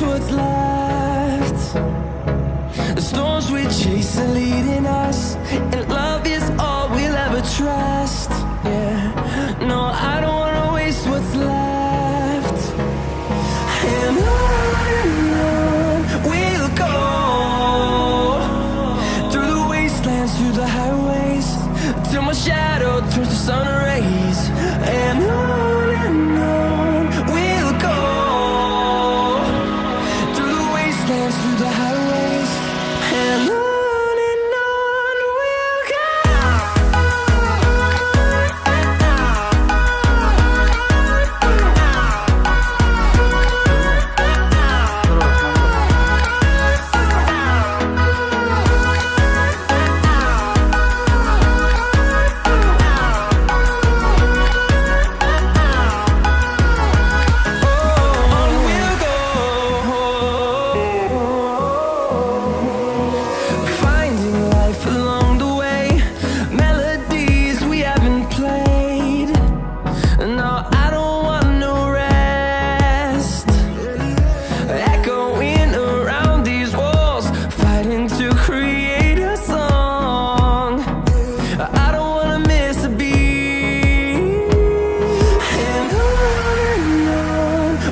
what's left. The storms we chase are leading us, and love is all we'll ever trust. Yeah, no, I don't wanna waste what's left. And on we'll go, through the wastelands, through the highways, till my shadow turns to sun rays. And on we'll go, through the wastelands, through the highways, and on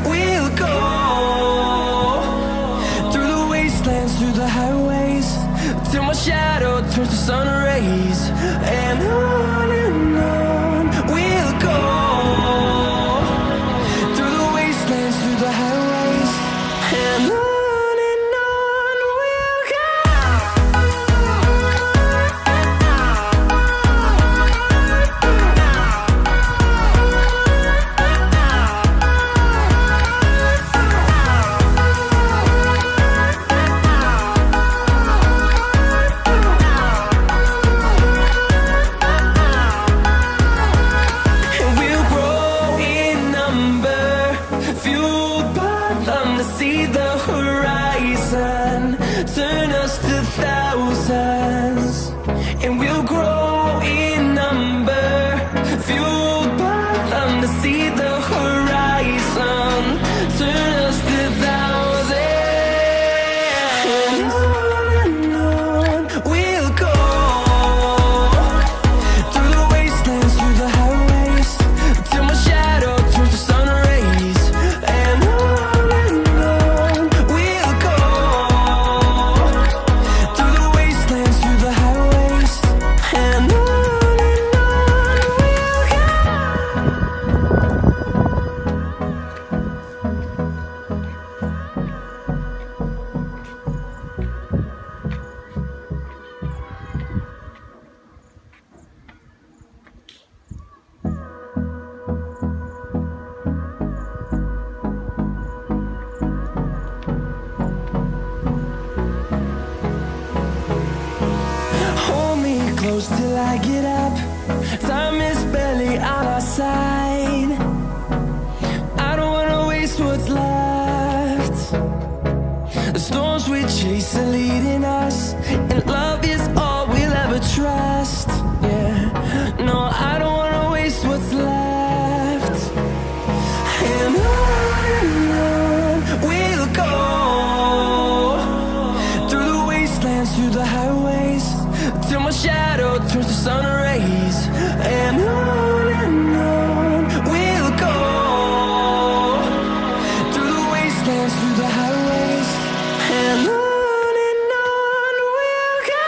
we'll go. Through the highways, till my shadow turns to sun rays. And on we'll go, through the wastelands, through the highways, and on we'll go. See the horizon turn us to thousands, and we'll grow in number, fueled by them. To see the horizon turn us to thousands, and on we'll go, through the wastelands, through the highways, till my shadow turns to sun rays. And close till I get up. Time is barely on our side. I don't wanna waste what's left. The storms we chase are leading us, and love is all we'll ever trust. Yeah, no, I don't wanna waste what's left. And on we'll go, through the wastelands, through the highways, till my shadow turns to sun rays. And on we'll go, through the wastelands, through the highways, and on we'll go.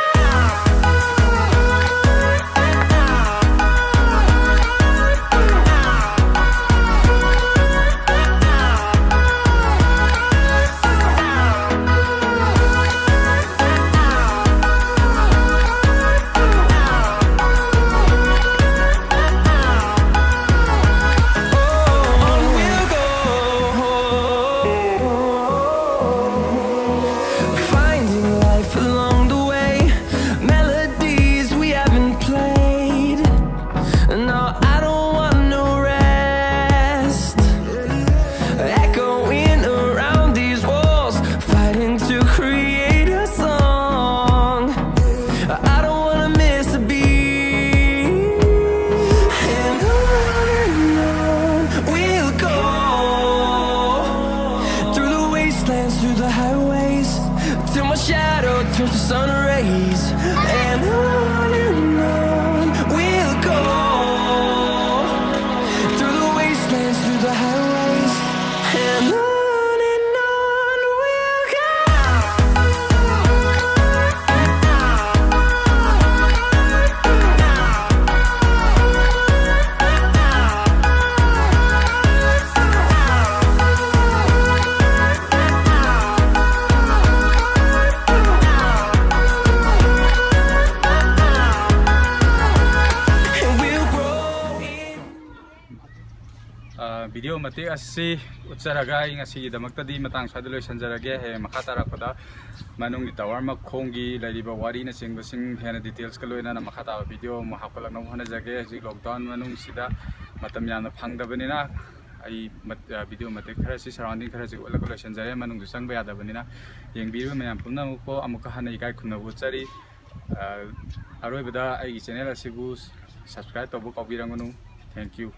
video mati asi utsaraga inga si damakta di matang sa duloy sanjarage he makatara pada manung tower ma khongi lariba wari na singbasing hena details kaloina na makata video mo hapalang nang hana jage ji lockdown manung sida matam yana phangdabanina ai video mati khara si surrounding khara ji wala kalo sanjare manung du sangba yadabanina yengbiru mayam pumna ko amuka hana ikai khuna buchari aroi bada ai channel asibu subscribe to book obirangonu thank you